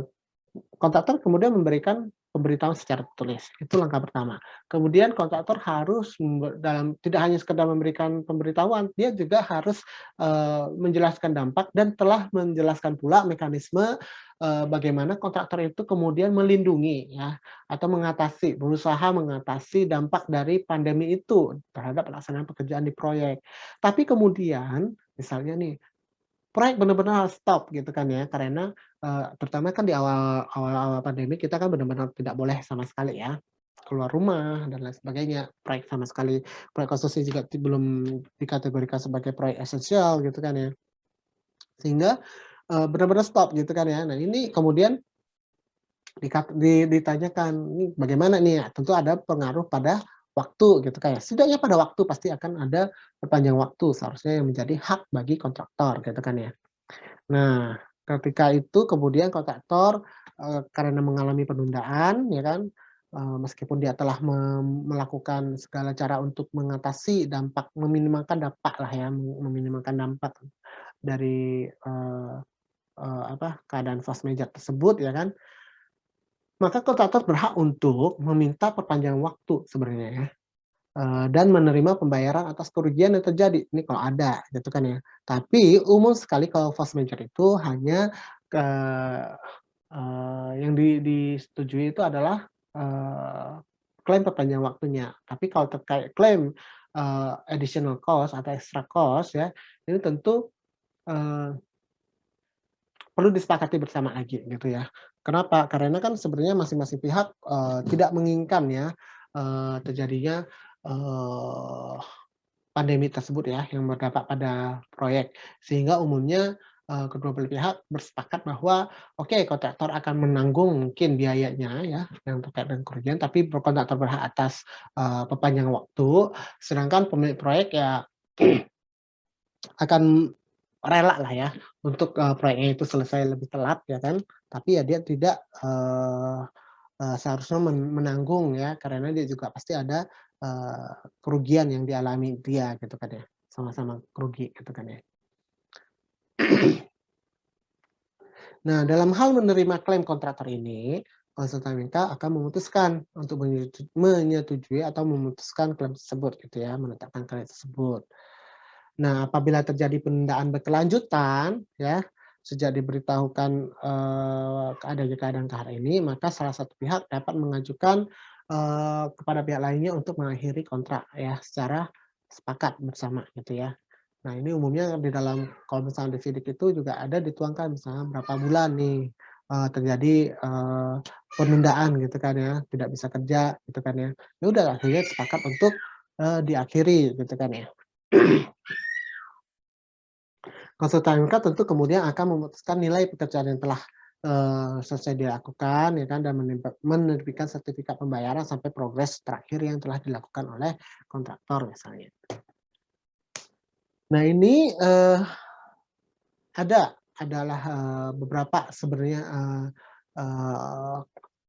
kontraktor kemudian memberikan pemberitahuan secara tertulis, itu langkah pertama. Kemudian kontraktor harus tidak hanya sekedar memberikan pemberitahuan, dia juga harus, menjelaskan dampak dan telah menjelaskan pula mekanisme, bagaimana kontraktor itu kemudian melindungi ya, atau berusaha mengatasi dampak dari pandemi itu terhadap pelaksanaan pekerjaan di proyek. Tapi kemudian, misalnya nih, proyek benar-benar harus stop gitu kan ya, karena, terutama kan di awal-awal pandemi kita kan benar-benar tidak boleh sama sekali ya, keluar rumah dan lain sebagainya. Proyek konstruksi juga belum dikategorikan sebagai proyek esensial gitu kan ya. Sehingga, benar-benar stop gitu kan ya. Nah ini kemudian ditanyakan, "Ini bagaimana nih?" Ya tentu ada pengaruh pada waktu gitu kan ya, setidaknya pada waktu pasti akan ada perpanjang waktu, seharusnya yang menjadi hak bagi kontraktor gitu kan ya. Nah, ketika itu kemudian kontraktor, karena mengalami penundaan ya kan, meskipun dia telah melakukan segala cara untuk mengatasi dampak, meminimalkan dampak lah ya, meminimalkan dampak dari, keadaan force majeure tersebut ya kan, maka kontraktor berhak untuk meminta perpanjangan waktu sebenarnya ya. Dan menerima pembayaran atas kerugian yang terjadi, ini kalau ada gitu kan ya. Tapi umum sekali kalau force majeure itu hanya, eee yang disetujui itu adalah, klaim perpanjangan waktunya. Tapi kalau terkait klaim, additional cost atau extra cost ya, ini tentu, eee, perlu disepakati bersama lagi gitu ya. Kenapa? Karena kan sebenarnya masing-masing pihak, tidak menginginkan ya, terjadinya, eee pandemi tersebut ya, yang berdampak pada proyek. Sehingga umumnya kedua belah pihak bersepakat bahwa oke, kontraktor akan menanggung mungkin biayanya ya yang terkait dengan kerugian, tapi kontraktor berhak atas perpanjangan waktu, sedangkan pemilik proyek ya akan rela lah ya untuk proyeknya itu selesai lebih telat ya kan, tapi ya dia tidak seharusnya menanggung ya, karena dia juga pasti ada kerugian yang dialami dia gitu kan ya, sama-sama kerugi gitu kan ya. Nah, dalam hal menerima klaim kontraktor ini, konsultan minta akan memutuskan untuk menyetujui atau memutuskan klaim tersebut gitu ya, menetapkan klaim tersebut. Nah, apabila terjadi penundaan berkelanjutan ya, sejak diberitahukan adanya keadaan kahar ini, maka salah satu pihak dapat mengajukan kepada pihak lainnya untuk mengakhiri kontrak ya secara sepakat bersama gitu ya. Nah, ini umumnya di dalam kalau misalnya di FIDIK itu juga ada dituangkan misalnya berapa bulan nih terjadi penundaan gitu kan ya, tidak bisa kerja gitu kan ya. Ya udah akhirnya sepakat untuk diakhiri gitu kan ya. Konsultan MK tentu kemudian akan memutuskan nilai pekerjaan yang telah selesai dilakukan ya kan, dan menerbitkan sertifikat pembayaran sampai progres terakhir yang telah dilakukan oleh kontraktor misalnya. Nah ini adalah beberapa sebenarnya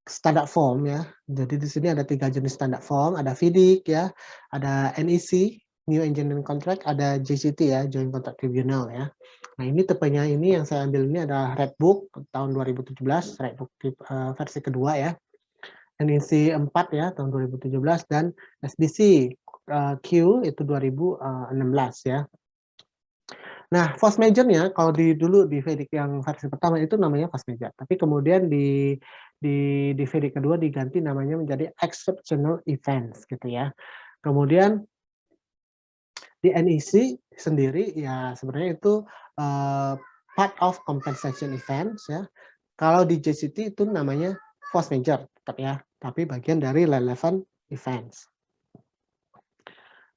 standar form ya. Jadi di sini ada 3 jenis standar form, ada FIDIK ya, ada NEC, New Engineering Contract, ada JCT ya, Joint Contract Tribunal ya. Nah ini tipenya ini yang saya ambil ini adalah Red Book tahun 2017, Red Book versi kedua ya. NEC 4 ya tahun 2017 dan SBC Q itu 2016 ya. Nah, force major-nya kalau dulu di FIDIK yang versi pertama itu namanya force major, tapi kemudian di FIDIK kedua diganti namanya menjadi exceptional events gitu ya. Kemudian di NEC sendiri ya sebenarnya itu part of compensation events ya. Kalau di JCT itu namanya force major tetap ya, tapi bagian dari relevant events.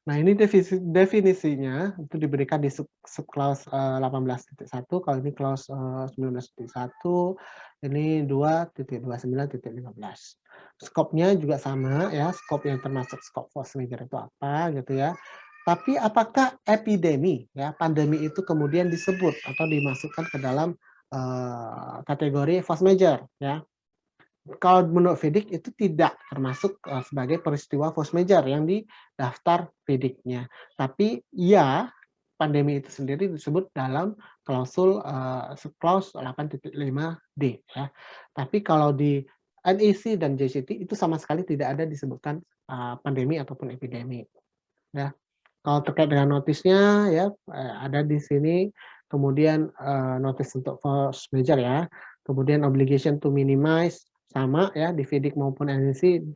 Nah, ini definisinya itu diberikan di subclause 18.1, kalau ini clause 19.1, ini 2.29.15. Skopnya juga sama ya, skop yang termasuk skop force major itu apa gitu ya. Tapi apakah epidemi ya, pandemi itu kemudian disebut atau dimasukkan ke dalam kategori force major ya. Kalau menurut FIDIK itu tidak termasuk sebagai peristiwa force major yang di daftar FIDIK-nya. Tapi ya, pandemi itu sendiri disebut dalam klausul subclause 8.5D ya. Tapi kalau di NEC dan JCT itu sama sekali tidak ada disebutkan pandemi ataupun epidemi ya. Kalau terkait dengan notisnya ya ada di sini, kemudian notis untuk force major ya, kemudian obligation to minimize sama ya di FIDIK maupun NEC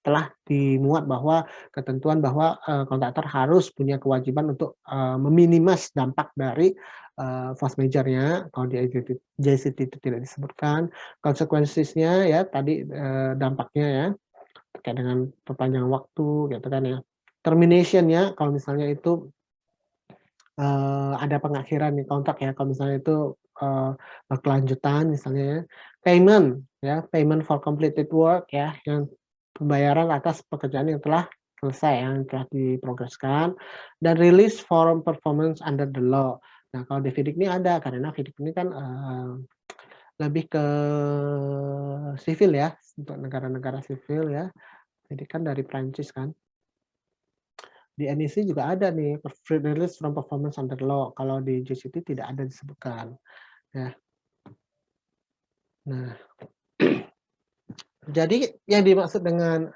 telah dimuat bahwa ketentuan bahwa kontraktor harus punya kewajiban untuk meminimize dampak dari force major-nya. Kalau di JCT itu tidak disebutkan. Konsekuensinya ya tadi dampaknya ya terkait dengan perpanjangan waktu gitu kan ya. Termination-nya kalau misalnya itu ada pengakhiran nih kontrak ya, kalau misalnya itu berkelanjutan misalnya ya. Payment for completed work ya, yang pembayaran atas pekerjaan yang telah selesai, yang telah diprogreskan, dan release for performance under the law. Nah, kalau di FIDIK ini ada, karena FIDIK ini kan lebih ke sivil ya, untuk negara-negara sivil ya. Jadi kan dari Prancis kan. Di NEC juga ada nih, release from performance under law. Kalau di JCT tidak ada disebutkan. Ya. Nah, jadi yang dimaksud dengan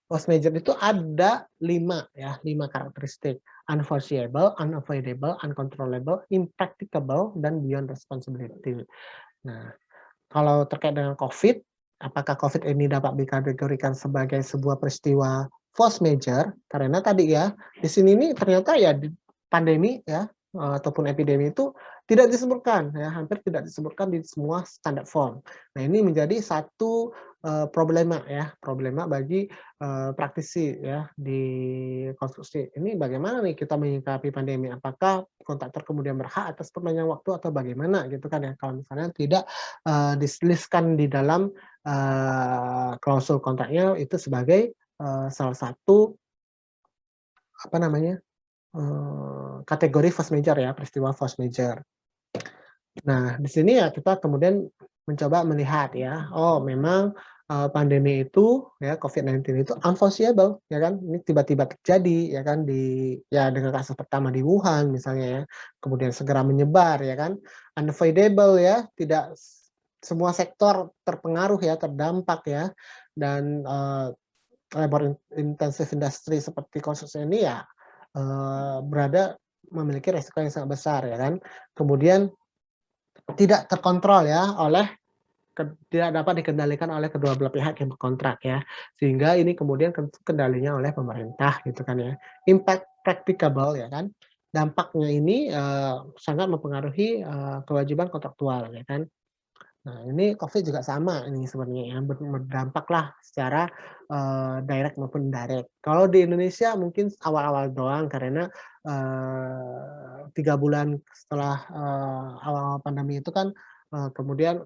force major itu ada 5 ya, 5 karakteristik. Unforeseeable, unavoidable, uncontrollable, impracticable, dan beyond responsibility. Nah, kalau terkait dengan COVID, apakah COVID ini dapat dikategorikan sebagai sebuah peristiwa force major? Karena tadi ya, di sini nih ternyata ya pandemi ya, ataupun epidemi itu tidak disebutkan ya, hampir tidak disebutkan di semua standar form. Nah, ini menjadi satu, problema bagi, praktisi ya di konstruksi. Ini bagaimana nih kita menyikapi pandemi? Apakah kontraktor kemudian berhak atas perpanjangan waktu atau bagaimana gitu kan ya, kalau misalnya tidak, dituliskan di dalam, klausul kontraknya itu sebagai, salah satu apa namanya, kategori force majeure ya, peristiwa force majeure. Nah, di sini ya kita kemudian mencoba melihat ya, oh memang, pandemi itu ya, COVID-19 itu unforeseeable ya kan, ini tiba-tiba terjadi ya kan dengan kasus pertama di Wuhan misalnya ya, kemudian segera menyebar ya kan, unavoidable ya, tidak semua sektor terpengaruh ya, terdampak ya, dan, labor intensive industry seperti konstruksi ini ya, memiliki resiko yang sangat besar ya kan. Kemudian tidak terkontrol ya tidak dapat dikendalikan oleh kedua belah pihak yang berkontrak ya. Sehingga ini kemudian kendalinya oleh pemerintah gitu kan ya. Impact practicable ya kan. Dampaknya ini, sangat mempengaruhi, kewajiban kontraktual ya kan. Nah, ini COVID juga sama ini sebenarnya ya, berdampaklah secara, direct maupun indirect. Kalau di Indonesia mungkin awal-awal doang karena, 3 bulan setelah, awal-awal pandemi itu kan, kemudian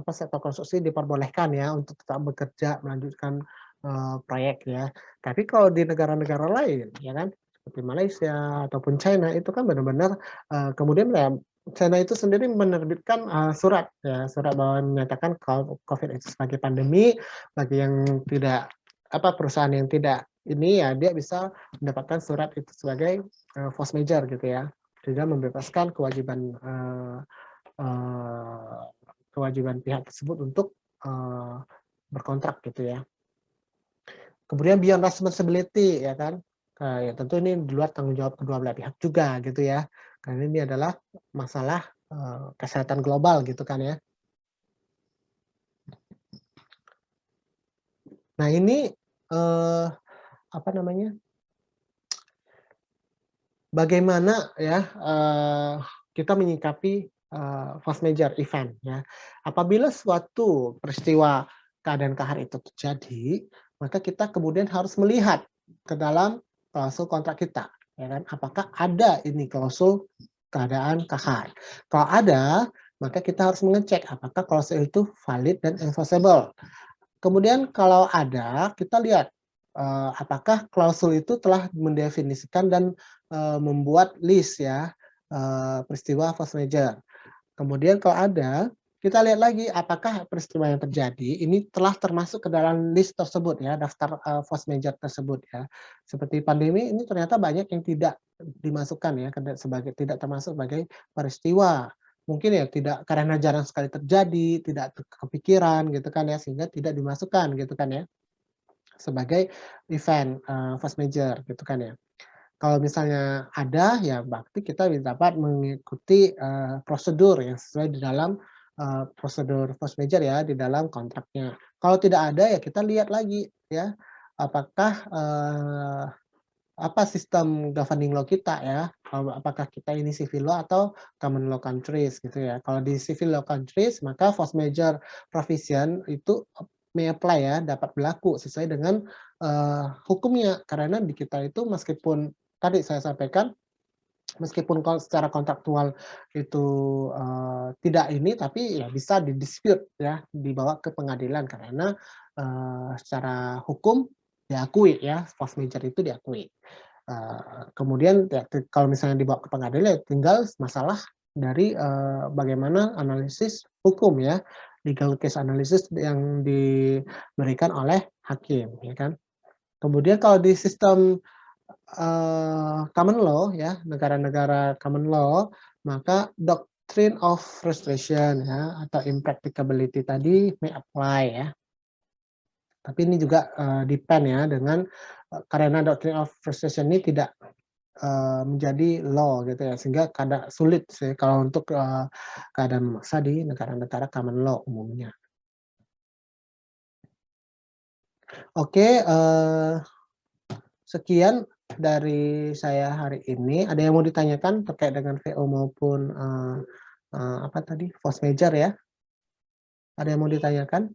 sektor konstruksi diperbolehkan ya untuk tetap bekerja, melanjutkan, proyek ya. Tapi kalau di negara-negara lain ya kan, seperti Malaysia ataupun China itu kan benar-benar, kemudian ya China itu sendiri menerbitkan, surat bahwa menyatakan kalau COVID itu sebagai pandemi, bagi yang tidak perusahaan yang tidak ini ya dia bisa mendapatkan surat itu sebagai, force majeure gitu ya. Sehingga membebaskan eee, kewajiban pihak tersebut untuk, berkontrak gitu ya. Kemudian beyond responsibility ya kan, ya tentu ini di luar tanggung jawab kedua belah pihak juga gitu ya, karena ini adalah masalah, kesehatan global gitu kan ya. Nah ini, eee, apa namanya, bagaimana ya, kita menyikapi, force majeure event ya. Apabila suatu peristiwa keadaan kahar itu terjadi, maka kita kemudian harus melihat ke dalam klausul kontrak kita, ya kan. Apakah ada ini klausul keadaan kahar. Kalau ada, maka kita harus mengecek apakah klausul itu valid dan enforceable. Kemudian kalau ada, kita lihat, apakah klausul itu telah mendefinisikan dan, membuat list ya, peristiwa force majeure. Kemudian kalau ada, kita lihat lagi apakah peristiwa yang terjadi ini telah termasuk ke dalam list tersebut ya, daftar, force majeure tersebut ya. Seperti pandemi ini ternyata banyak yang tidak dimasukkan ya, tidak termasuk sebagai peristiwa. Mungkin ya tidak karena jarang sekali terjadi, tidak kepikiran gitu kan ya, sehingga tidak dimasukkan gitu kan ya, sebagai event, force majeure gitu kan ya. Kalau misalnya ada, ya berarti kita dapat mengikuti, prosedur yang sesuai di dalam, prosedur force majeure ya, di dalam kontraknya. Kalau tidak ada, ya kita lihat lagi ya, apakah, apa sistem governing law kita ya, apakah kita ini civil law atau common law countries gitu ya. Kalau di civil law countries, maka force majeure provision itu may apply ya, dapat berlaku sesuai dengan, hukumnya. Karena di kita itu meskipun tadi saya sampaikan, meskipun secara kontraktual itu, tidak ini, tapi ya bisa di-dispute ya, dibawa ke pengadilan karena, secara hukum diakui ya, force majeure itu diakui. Kemudian ya kalau misalnya dibawa ke pengadilan ya tinggal masalah dari, bagaimana analisis hukum ya, legal case analysis yang diberikan oleh hakim, ya kan. Kemudian kalau di sistem, common law ya, negara-negara common law, maka doctrine of frustration ya, atau impracticability tadi may apply ya. Tapi ini juga, depend ya dengan, karena doctrine of frustration ini tidak, menjadi law gitu ya, sehingga sulit sih kalau untuk, keadaan memaksa di negara-negara common law umumnya. Oke, sekian dari saya hari ini. Ada yang mau ditanyakan terkait dengan VO maupun apa tadi, force major ya? Ada yang mau ditanyakan?